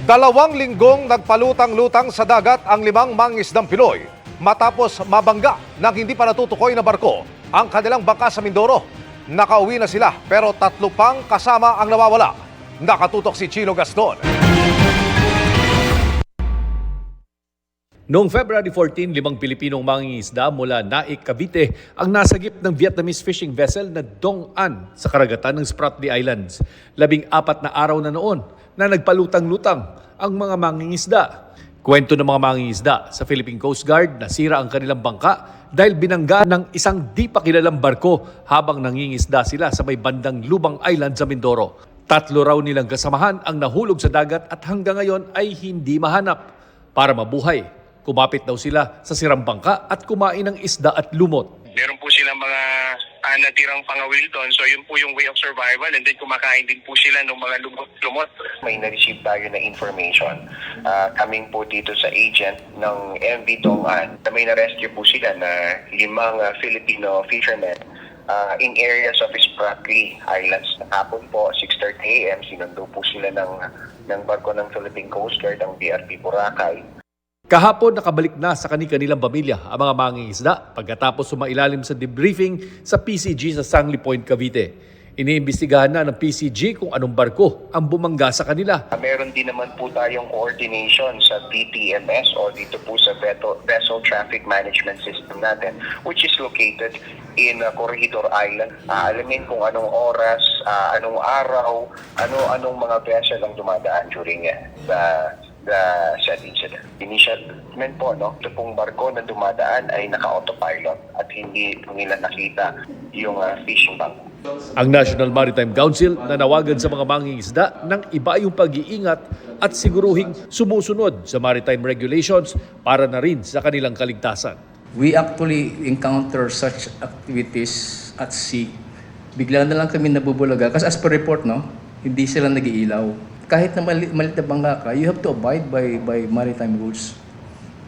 2 linggong nagpalutang-lutang sa dagat ang 5 mangingisdang Pinoy matapos mabangga ng hindi pa natutukoy na barko ang kanilang bangka sa Mindoro. Nakauwi na sila pero 3 pang kasama ang nawawala. Nakatutok si Chino Gaston. Noong February 14, 5 Pilipinong mangingisda mula Naik, Cavite ang nasagip ng Vietnamese fishing vessel na Dong An sa karagatan ng Spratly Islands. 14 na araw na noon na nagpalutang-lutang ang mga mangingisda. Kwento ng mga mangingisda sa Philippine Coast Guard, nasira ang kanilang bangka dahil binangga ng isang di pa kilalang barko habang nangingisda sila sa may bandang Lubang Island sa Mindoro. 3 raw nilang kasamahan ang nahulog sa dagat at hanggang ngayon ay hindi mahanap. Para mabuhay, kumapit daw sila sa sirang bangka at kumain ng isda at lumot. Meron po silang mga natirang pangawil doon. So yun po yung way of survival, and then kumakain din po sila ng mga lumot-lumot. May na-receive tayo na information coming po dito sa agent ng MV Dong-an na may na-rescue po sila na 5 Filipino fishermen in areas of Spratly Islands. Hapon po, 6:30 a.m., sinundo po sila ng barko ng Philippine Coast Guard, ang BRP Boracay. Kahapon nakabalik na sa kanilang pamilya ang mga mangingisda pagkatapos sumailalim sa debriefing sa PCG sa Sangley Point, Cavite. Iniimbestigahan na ng PCG kung anong barko ang bumangga sa kanila. Meron din naman po tayong coordination sa DTMS o dito po sa Vessel Traffic Management System natin, which is located in Corregidor Island. Alamin kung anong oras, anong araw, anong mga vessel ang dumadaan during the said incident. Initial statement po, ito pong barko na dumadaan ay naka-autopilot at hindi nila nakita yung fishing bank. Ang National Maritime Council nanawagan sa mga mangingisda ng iba yung pag-iingat at siguruhing sumusunod sa maritime regulations para na rin sa kanilang kaligtasan. We actually encounter such activities at sea. Bigla na lang kami nabubulaga kasi as per report, hindi sila nag-iilaw. Kahit na malit na bangka ka, you have to abide by maritime rules.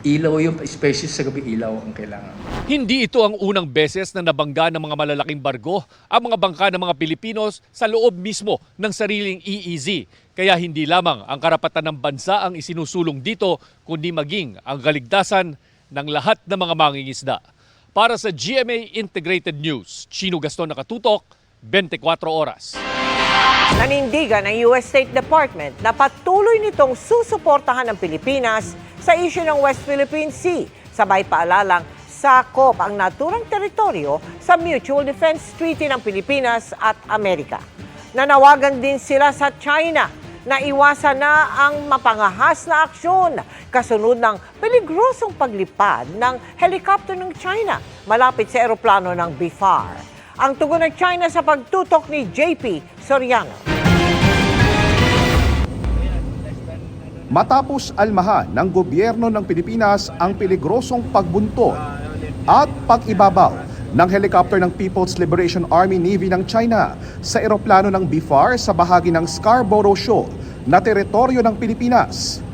Ilaw yung species sa gabi, ilaw ang kailangan. Hindi ito ang unang beses na nabangga ng mga malalaking barko ang mga bangka ng mga Pilipinos sa loob mismo ng sariling EEZ. Kaya hindi lamang ang karapatan ng bansa ang isinusulong dito, kundi maging ang kaligtasan ng lahat ng mga mangingisda. Para sa GMA Integrated News, Chino Gaston, nakatutok, 24 oras. Nanindigan ng US State Department na patuloy nitong susuportahan ng Pilipinas sa issue ng West Philippine Sea. Sabay paalalang sakop ang naturang teritoryo sa Mutual Defense Treaty ng Pilipinas at Amerika. Nanawagan din sila sa China na iwasan na ang mapangahas na aksyon kasunod ng peligrosong paglipad ng helicopter ng China malapit sa eroplano ng BFAR. Ang tugon ng China sa pagtutok ni JP Soriano. Matapos almahan ng gobyerno ng Pilipinas ang peligrosong pagbunto at pag-ibabaw ng helicopter ng People's Liberation Army Navy ng China sa eroplano ng BFAR sa bahagi ng Scarborough Shoal na teritoryo ng Pilipinas.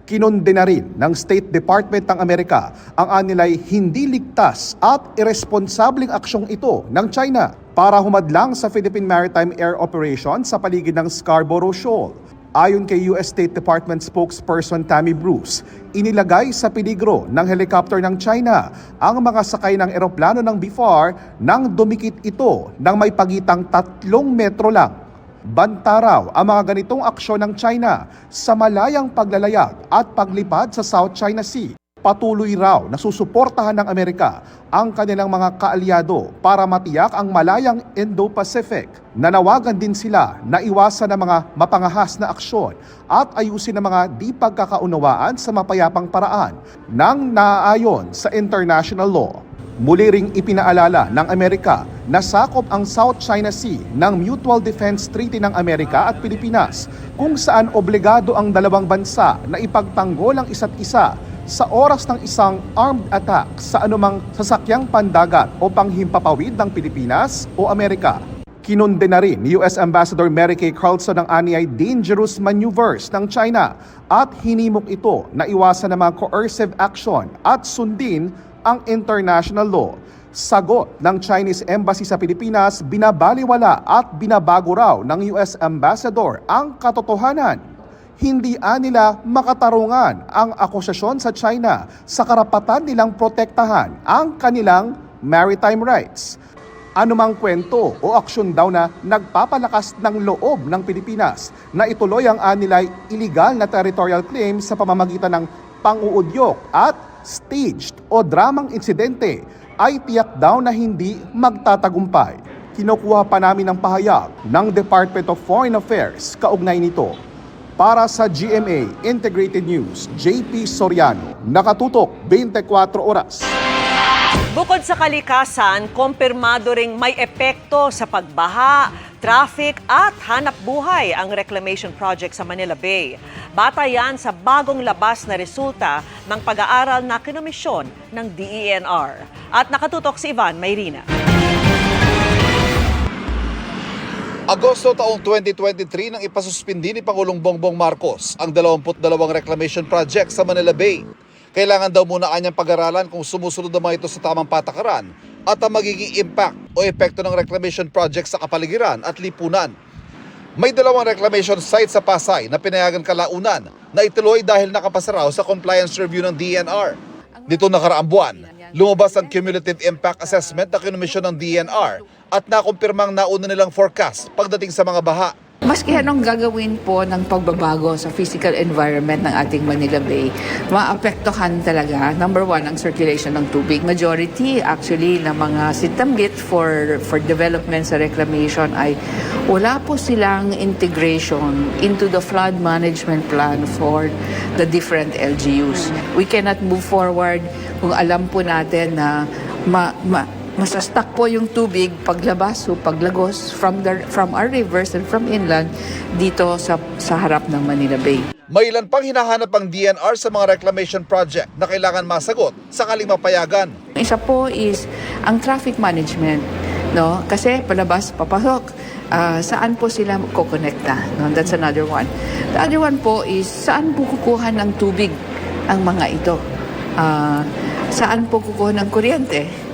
Kinondena rin ng State Department ng Amerika ang anilay hindi ligtas at irresponsableng aksyong ito ng China para humadlang sa Philippine Maritime Air Operation sa paligid ng Scarborough Shoal. Ayon kay US State Department spokesperson Tammy Bruce, inilagay sa peligro ng helicopter ng China ang mga sakay ng eroplano ng BFAR nang dumikit ito ng may pagitang 3 metro lang. Banta raw ang mga ganitong aksyon ng China sa malayang paglalayag at paglipad sa South China Sea. Patuloy raw na susuportahan ng Amerika ang kanilang mga kaalyado para matiyak ang malayang Indo-Pacific. Nanawagan din sila na iwasan ang mga mapangahas na aksyon at ayusin ang mga di pagkakaunawaan sa mapayapang paraan nang naaayon sa international law. Muli ring ipinaalala ng Amerika na sakop ang South China Sea ng Mutual Defense Treaty ng Amerika at Pilipinas, kung saan obligado ang dalawang bansa na ipagtanggol ang isa't isa sa oras ng isang armed attack sa anumang sasakyang pandagat o panghimpapawid ng Pilipinas o Amerika. Kinondena rin ni US Ambassador Mary Kay Carlson ang aniyay dangerous maneuvers ng China at hinimok ito na iwasan ang mga coercive action at sundin ang international law. Sagot ng Chinese Embassy sa Pilipinas, binabaliwala at binabago raw ng US Ambassador ang katotohanan. hindi nila makatarungan ang akusasyon sa China sa karapatan nilang protektahan ang kanilang maritime rights. Anumang kwento o aksyon daw na nagpapalakas ng loob ng Pilipinas na ituloy ang anilay illegal na territorial claim sa pamamagitan ng pang-uudyok at staged o dramang insidente ay tiyak daw na hindi magtatagumpay. Kinukuha pa namin ang pahayag ng Department of Foreign Affairs kaugnay nito. Para sa GMA Integrated News, JP Soriano, nakatutok 24 oras. Bukod sa kalikasan, kumpirmado ring may epekto sa pagbaha, traffic at hanap buhay ang reclamation project sa Manila Bay. Batay yan sa bagong labas na resulta ng pag-aaral na kinomisyon ng DENR. At nakatutok si Ivan Mayrina. Agosto taong 2023 nang ipasuspindi ni Pangulong Bongbong Marcos ang 22 reclamation project sa Manila Bay. Kailangan daw muna kanyang pag-aralan kung sumusunod naman ito sa tamang patakaran at ang magiging impact o epekto ng reclamation project sa kapaligiran at lipunan. May 2 reclamation site sa Pasay na pinayagan kalaunan na ituloy dahil nakapasa raw sa compliance review ng DENR. Nito nakaraang buwan, lumabas ang cumulative impact assessment na kinomisyon ng DENR at nakumpirmang nauna nilang forecast pagdating sa mga baha. Maski anong gagawin po ng pagbabago sa physical environment ng ating Manila Bay, maapektuhan talaga, number 1, ang circulation ng tubig. Majority actually ng mga sintamgit for development sa reclamation ay wala po silang integration into the flood management plan for the different LGUs. We cannot move forward kung alam po natin na masastak po yung tubig paglabas o paglagos from our rivers and from inland dito sa harap ng Manila Bay. May ilan pang hinahanap ang DENR sa mga reclamation project na kailangan masagot sakaling mapayagan. Isa po is ang traffic management, no? Kasi palabas, papasok, saan po sila kukonekta? No? That's another one. The other one po is saan po kukuha ng tubig ang mga ito? Saan po kukuha ng kuryente?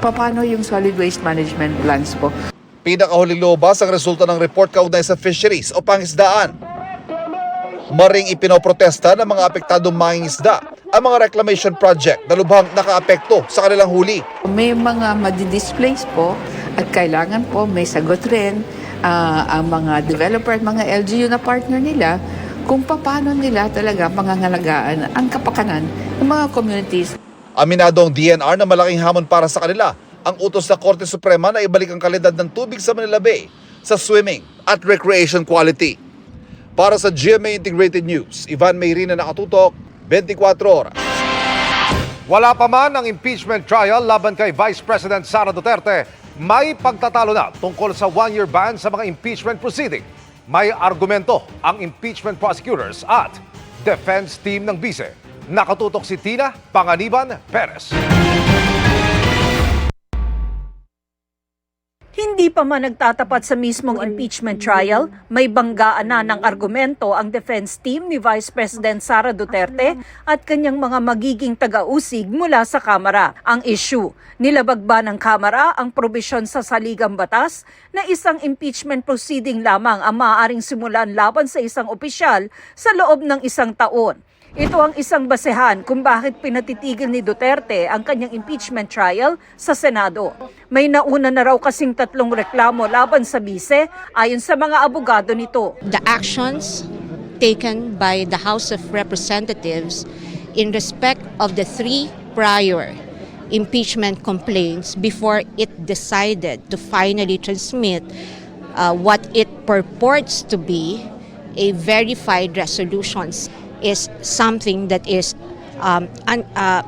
Paano yung solid waste management plans po? Pinakahuling lumabas ang resulta ng report kaugnay sa fisheries o pangisdaan. Maring ipinoprotesta ng mga apektadong mangingisda ang mga reclamation project na lubhang nakaapekto sa kanilang huli. May mga madi-displace po at kailangan po may sagot rin ang mga developer at mga LGU na partner nila kung paano nila talaga pangangalagaan ang kapakanan ng mga communities. Aminado ang DENR na malaking hamon para sa kanila ang utos sa Korte Suprema na ibalik ang kalidad ng tubig sa Manila Bay sa swimming at recreation quality. Para sa GMA Integrated News, Ivan Mayrina, nakatutok 24 oras. Wala pa man ang impeachment trial laban kay Vice President Sara Duterte, may pagtatalo na tungkol sa 1-year ban sa mga impeachment proceeding. May argumento ang impeachment prosecutors at defense team ng bise. Nakatutok si Tina Panganiban Perez. Hindi pa man nagtatapat sa mismong impeachment trial, may banggaan na ng argumento ang defense team ni Vice President Sara Duterte at kanyang mga magiging taga-usig mula sa Kamara. Ang issue, nilabag ba ng Kamara ang probisyon sa saligang batas na isang impeachment proceeding lamang ang maaaring simulan laban sa isang opisyal sa loob ng 1 taon. Ito ang isang basehan kung bakit pinatitigil ni Duterte ang kanyang impeachment trial sa Senado. May nauna na raw kasing 3 reklamo laban sa bise ayon sa mga abogado nito. The actions taken by the House of Representatives in respect of the 3 prior impeachment complaints before it decided to finally transmit what it purports to be a verified resolutions is something that is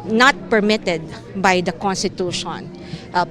not permitted by the Constitution,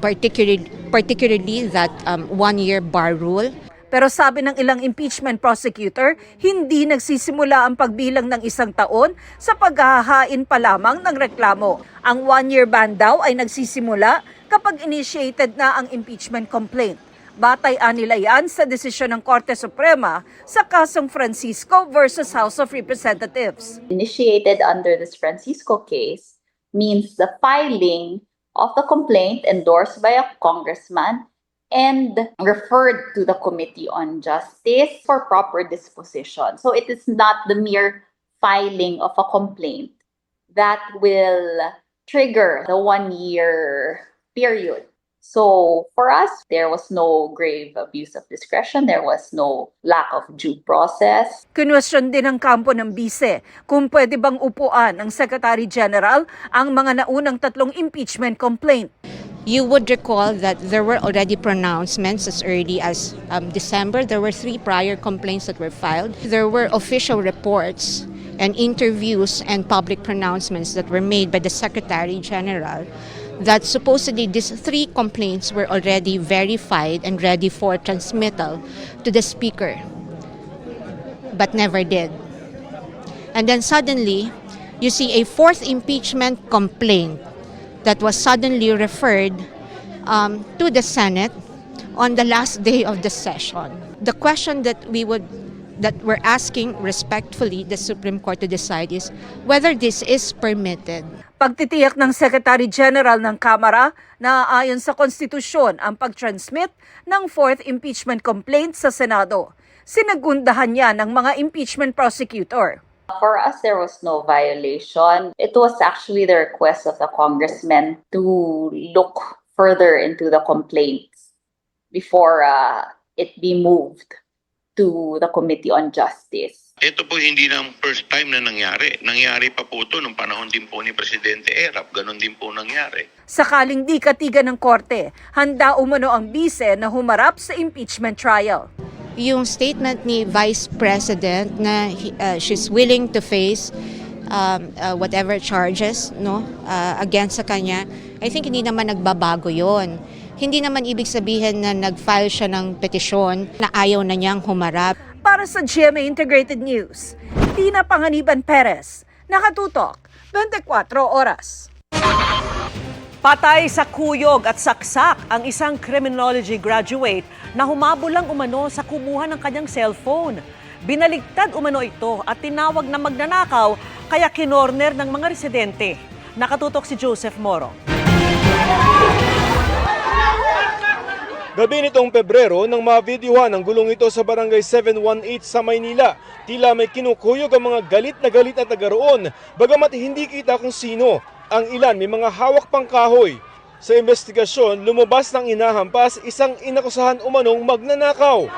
particularly that 1-year bar rule. Pero sabi ng ilang impeachment prosecutor, hindi nagsisimula ang pagbilang ng 1 taon sa paghahain pa lamang ng reklamo. Ang 1-year ban daw ay nagsisimula kapag initiated na ang impeachment complaint. Batay nila yan sa desisyon ng Korte Suprema sa kasong Francisco versus House of Representatives. Initiated under this Francisco case means the filing of the complaint endorsed by a congressman and referred to the Committee on Justice for proper disposition. So it is not the mere filing of a complaint that will trigger the 1-year period. So for us, there was no grave abuse of discretion. There was no lack of due process. Kinwestiyon din ng kampo ng bise kung pwede bang upuan ng Secretary General ang mga naunang 3 impeachment complaint. You would recall that there were already pronouncements as early as December. There were 3 prior complaints that were filed. There were official reports and interviews and public pronouncements that were made by the Secretary General that supposedly these 3 complaints were already verified and ready for transmittal to the Speaker, but never did. And then suddenly, you see a 4th impeachment complaint that was suddenly referred to the Senate on the last day of the session. The question that we're asking respectfully the Supreme Court to decide is whether this is permitted. Pagtitiyak ng Secretary General ng Kamara na ayon sa konstitusyon ang pag-transmit ng 4th impeachment complaint sa Senado. Sinagundahan niya ng mga impeachment prosecutor. For us, there was no violation. It was actually the request of the congressman to look further into the complaints before it be moved to the Committee on Justice. Ito po hindi na first time na nangyari. Nangyari pa po ito nung panahon din po ni Presidente Erap. Ganon din po nangyari. Sakaling di katigan ng korte, handa umano ang bise na humarap sa impeachment trial. Yung statement ni Vice President na she's willing to face whatever charges against sa kanya, I think hindi naman nagbabago yon. Hindi naman ibig sabihin na nag-file siya ng petisyon na ayaw na niyang humarap. Para sa GMA Integrated News, Tina Panganiban Perez, nakatutok, 24 oras. Patay sa kuyog at saksak ang isang criminology graduate na humabulang umano sa kumuha ng kanyang cellphone. Binaligtad umano ito at tinawag na magnanakaw kaya kinorner ng mga residente. Nakatutok si Joseph Moro. Gabi nitong Pebrero nang mavideohan ang gulong ito sa Barangay 718 sa Maynila. Tila may kinukuyog ang mga galit na taga roon, bagamat hindi kita kung sino. Ang ilan may mga hawak pang kahoy. Sa investigasyon, lumabas ng inahampas isang inakusahan umanong magnanakaw.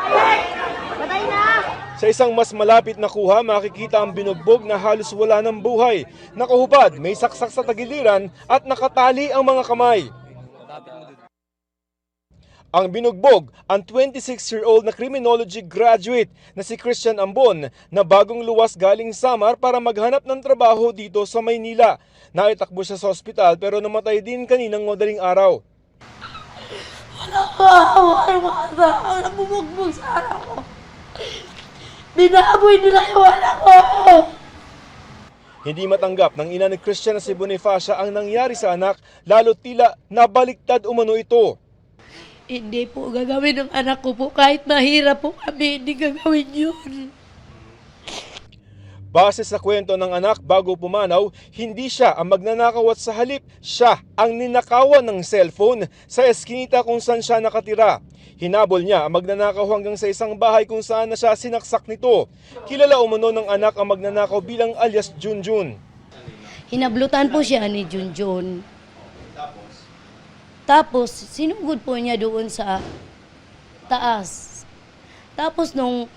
Sa isang mas malapit na kuha, makikita ang binugbog na halos wala ng buhay. Nakahubad, may saksak sa tagiliran at nakatali ang mga kamay. Ang binugbog, ang 26-year-old na criminology graduate na si Christian Ambon na bagong luwas galing Samar para maghanap ng trabaho dito sa Maynila. Naitakbo siya sa ospital pero namatay din kaninang madaling araw. Wala ka, nabubugbog sa anak ko. Binaboy nila yung anak ko. Hindi matanggap ng ina ni Christian na si Bonifacia ang nangyari sa anak, lalo tila nabaliktad umano ito. Hindi po gagawin ng anak ko po. Kahit mahirap po kami, hindi gagawin yun. Base sa kwento ng anak bago pumanaw, hindi siya ang magnanakaw at sa halip, siya ang ninakawan ng cellphone sa eskinita kung saan siya nakatira. Hinabol niya ang magnanakaw hanggang sa isang bahay kung saan na siya sinaksak nito. Kilala umano ng anak ang magnanakaw bilang alias Junjun. Hinablutan po siya ni Junjun. Tapos, sinugod po niya doon sa taas. Tapos nung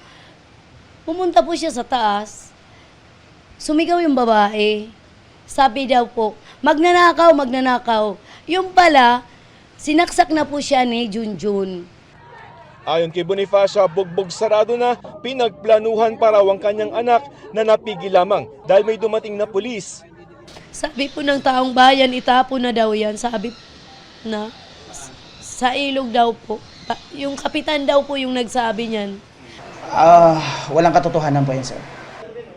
pumunta po siya sa taas, sumigaw yung babae. Sabi daw po, magnanakaw, magnanakaw. Yung pala, sinaksak na po siya ni Junjun. Ayon kay Bonifacia, bugbog sarado na pinagplanuhan para ang kanyang anak na napigil lamang dahil may dumating na pulis. Sabi po ng taong bayan, itapon na daw yan. Sabi na sa ilog daw po. Yung kapitan daw po yung nagsabi niyan. Walang katotohanan po yan, sir.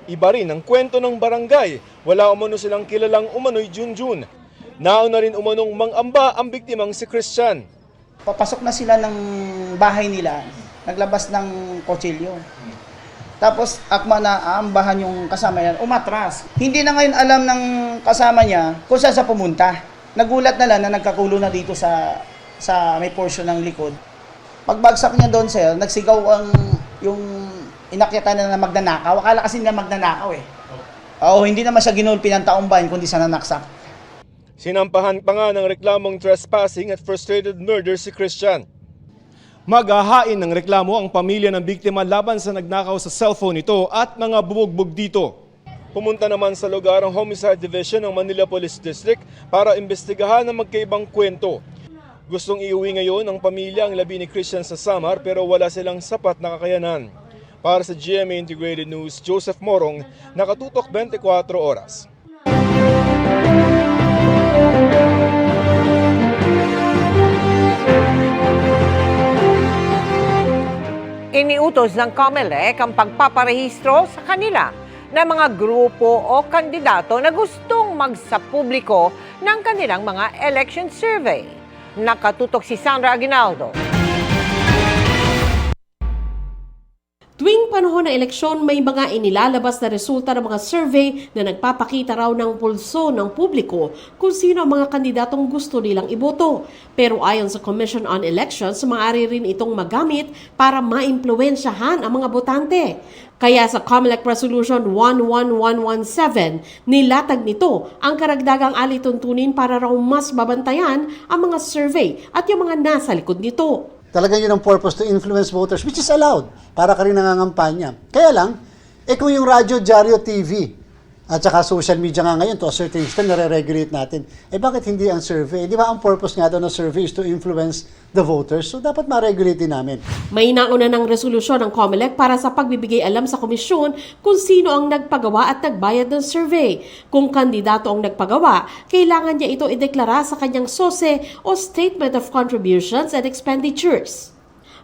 Iba rin ang kwento ng barangay. Wala umano silang kilalang umano'y Junjun. Nauna rin umanong mangamba ang biktimang si Christian. Papasok na sila ng bahay nila, naglabas ng kutsilyo. Tapos akma na aambahan yung kasama niya, umatras. Hindi na ngayon alam ng kasama niya kung saan sa pumunta. Nagulat na lang na nagkakulo na dito sa may portion ng likod. Pagbagsak niya doon, sir, nagsigaw yung inakyatan na magnanakaw. Akala kasi nila magnanakaw eh. Oo, hindi naman siya ginulpi ng taong bayan kundi sa nanaksak. Sinampahan pa nga ng reklamong trespassing at frustrated murder si Christian. Maghahain ng reklamo ang pamilya ng biktima laban sa nagnakaw sa cellphone nito at mga bubugbog dito. Pumunta naman sa lugar ang Homicide Division ng Manila Police District para imbestigahan ang magkaibang kwento. Gustong iuwi ngayon ng pamilya ang labi ni Christian sa Samar pero wala silang sapat na kakayanan. Para sa GMA Integrated News, Joseph Morong, nakatutok 24 oras. Iniutos ng COMELEC ang pagpaparehistro sa kanila ng mga grupo o kandidato na gustong magsapubliko ng kanilang mga election survey. Nakatutok si Sandra Aguinaldo. Tuwing panahon ng eleksyon, may mga inilalabas na resulta ng mga survey na nagpapakita raw ng pulso ng publiko kung sino ang mga kandidatong gusto nilang iboto. Pero ayon sa Commission on Elections, maaari rin itong magamit para maimpluwensyahan ang mga botante. Kaya sa COMELEC Resolution 11117, nilatag nito ang karagdagang alituntunin para raw mas babantayan ang mga survey at yung mga nasa likod nito. Talagang yun ang purpose, to influence voters, which is allowed para ka rin nangangampanya. Kaya lang, kung yung radyo, dyaryo, TV, at saka social media nga ngayon, to a certain extent, nare-regulate natin, bakit hindi ang survey? Di ba ang purpose nga daw ng survey is to influence the voters? So dapat ma-regulate din namin. May nauna ng resolusyon ng COMELEC para sa pagbibigay alam sa komisyon kung sino ang nagpagawa at nagbayad ng survey. Kung kandidato ang nagpagawa, kailangan niya ito ideklara sa kanyang SOSE o Statement of Contributions and Expenditures.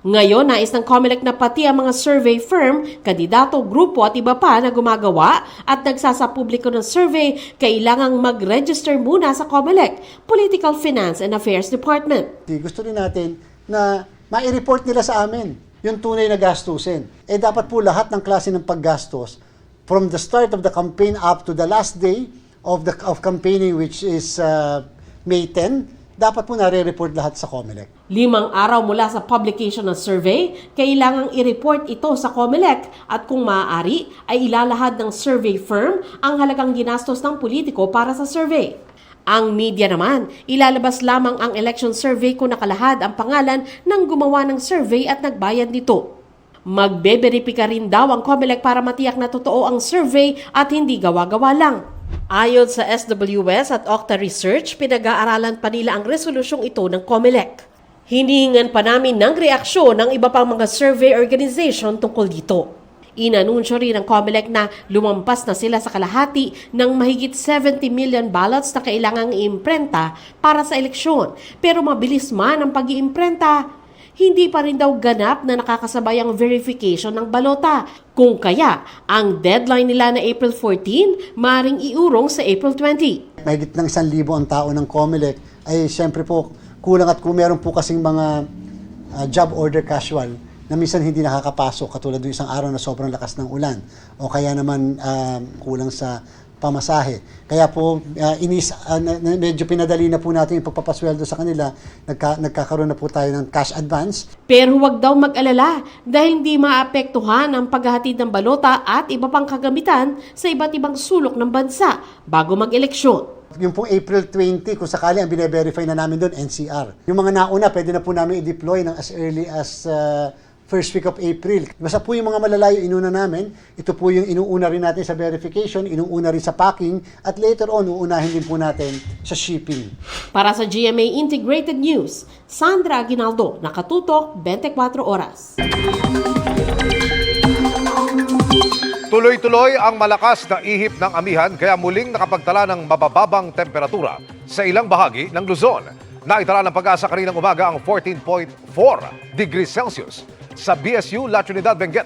Ngayon, nais ng COMELEC na pati ang mga survey firm, kandidato, grupo at iba pa na gumagawa at nagsasapubliko ng survey, kailangang mag-register muna sa COMELEC, Political Finance and Affairs Department. Gusto rin natin na ma-report nila sa amin yung tunay na gastusin. Dapat po lahat ng klase ng paggastos, from the start of the campaign up to the last day of campaigning, which is May 10, dapat po nare-report lahat sa COMELEC. 5 araw mula sa publication ng survey, kailangang i-report ito sa COMELEC at kung maaari ay ilalahad ng survey firm ang halagang ginastos ng politiko para sa survey. Ang media naman, ilalabas lamang ang election survey kung nakalahad ang pangalan ng gumawa ng survey at nagbayad nito. Magbe-verifika rin daw ang COMELEC para matiyak na totoo ang survey at hindi gawa-gawa lang. Ayon sa SWS at Octa Research, pinag-aaralan pa nila ang resolusyong ito ng COMELEC. Hinihingan pa namin ng reaksyon ng iba pang mga survey organization tungkol dito. Inanunsyo rin ng COMELEC na lumampas na sila sa kalahati ng mahigit 70 million ballots na kailangang iimprenta para sa eleksyon. Pero mabilis man ang pag-iimprenta, hindi pa rin daw ganap na nakakasabay ang verification ng balota. Kung kaya, ang deadline nila na April 14, maring iurong sa April 20. Mahigit ng 1,000 ang tao ng COMELEC ay siyempre po kulang at kung meron po kasing mga job order casual na minsan hindi nakakapasok katulad ng isang araw na sobrang lakas ng ulan o kaya naman kulang sa pamasahe. Kaya po, medyo pinadali na po natin yung pagpapasweldo sa kanila. Nagkakaroon na po tayo ng cash advance. Pero huwag daw mag-alala dahil hindi maapektuhan ang paghahatid ng balota at iba pang kagamitan sa iba't ibang sulok ng bansa bago mag-eleksyon. Yung pong April 20, kung sakali ang bine-verify na namin doon, NCR. Yung mga nauna, pwede na po namin i-deploy ng as early as first week of April. Basta po yung mga malalayo inuna namin, ito po yung inuuna rin natin sa verification, inuuna rin sa packing, at later on, uunahin din po natin sa shipping. Para sa GMA Integrated News, Sandra Aguinaldo, nakatutok 24 oras. Tuloy-tuloy ang malakas na ihip ng amihan kaya muling nakapagtala ng mabababang temperatura sa ilang bahagi ng Luzon. Naitala ng Pag-asa kaninang umaga ang 14.4 degrees Celsius sa BSU La Trinidad, Benguet.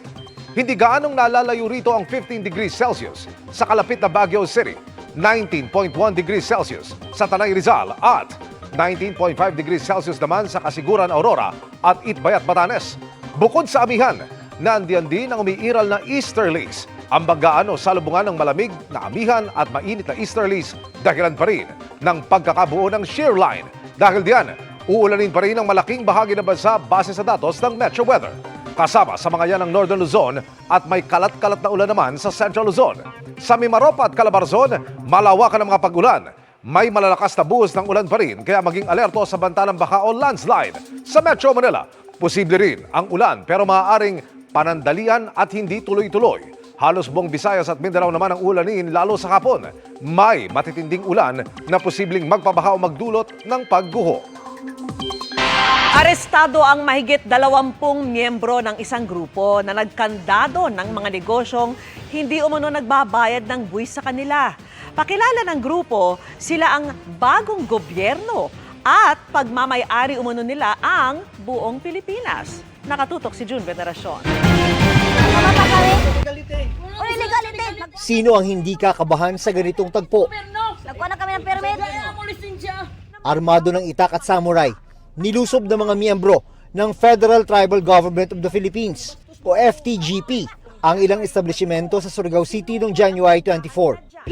Hindi gaanong nalalayo rito ang 15 degrees Celsius sa kalapit na Baguio City, 19.1 degrees Celsius sa Tanay Rizal at 19.5 degrees Celsius naman sa Kasiguran, Aurora at Itbayat, Batanes. Bukod sa amihan, nandiyan din ang umiiral na easterlies. Ang banggaan o salubungan ng malamig na amihan at mainit na easterlies dahilan pa rin ng pagkakabuo ng shear line. Dahil diyan, Uulanin pa rin ang malaking bahagi ng bansa base sa datos ng Metro Weather. Kasama sa mga yan ang Northern Luzon at may kalat-kalat na ulan naman sa Central Luzon. Sa Mimaropa at Calabarzon, malawakan ang mga pag-ulan. May malalakas na buhos ng ulan pa rin kaya maging alerto sa banta ng baka o landslide. Sa Metro Manila, posible rin ang ulan pero maaaring panandalian at hindi tuloy-tuloy. Halos buong Visayas at Mindanao naman ang ulanin lalo sa hapon. May matitinding ulan na posibleng magpabaha o magdulot ng pagguho. Arestado ang mahigit 20 miyembro ng isang grupo na nagkandado ng mga negosyong hindi umano nagbabayad ng buwis sa kanila. Pakilala ng grupo, sila ang bagong gobyerno at pagmamay-ari umano nila ang buong Pilipinas. Nakatutok si June Veneracion. Sino ang hindi kakabahan sa ganitong tagpo? Armado ng itak at samurai, nilusob ng mga miyembro ng Federal Tribal Government of the Philippines o FTGP ang ilang establishmento sa Surigao City noong January 24.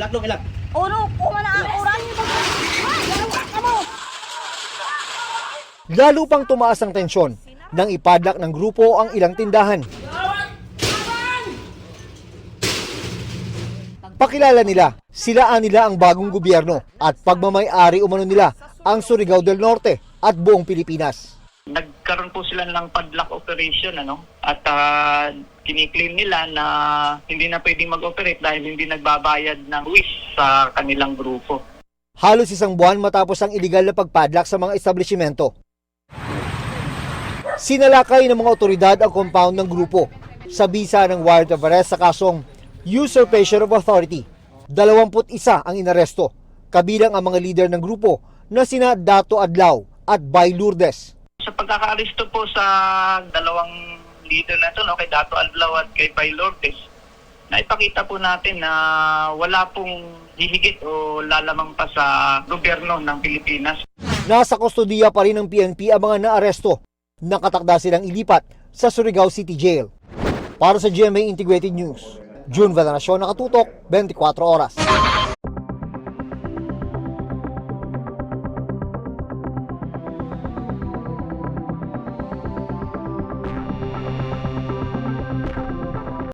Lalo pang tumaas ang tensyon nang ipadlak ng grupo ang ilang tindahan. Pakilala nila, silaan nila ang bagong gobyerno at pagmamay-ari umano nila ang Surigao del Norte at buong Pilipinas. Nagkaroon po sila ng padlock operation at kiniklaim nila na hindi na pwedeng mag-operate dahil hindi nagbabayad ng buwis sa kanilang grupo. Halos isang buwan matapos ang iligal na pagpadlak sa mga establishmento. Sinalakay ng mga otoridad ang compound ng grupo sa bisa ng warrant of arrest sa kasong usurpation of authority. 21 ang inaresto, kabilang ang mga leader ng grupo na sina Dato Adlaw at Bay Lourdes. Sa pagkakaaresto po sa dalawang leader na ito, kay Dato Adlaw at kay Bay Lourdes, naipakita po natin na wala pong hihigit o lalamang pa sa gobyerno ng Pilipinas. Nasa kustodiya pa rin ng PNP ang mga naaresto. Nakatakda silang ilipat sa Surigao City Jail. Para sa GMA Integrated News, June Veneracion, Nakatutok, 24 Oras.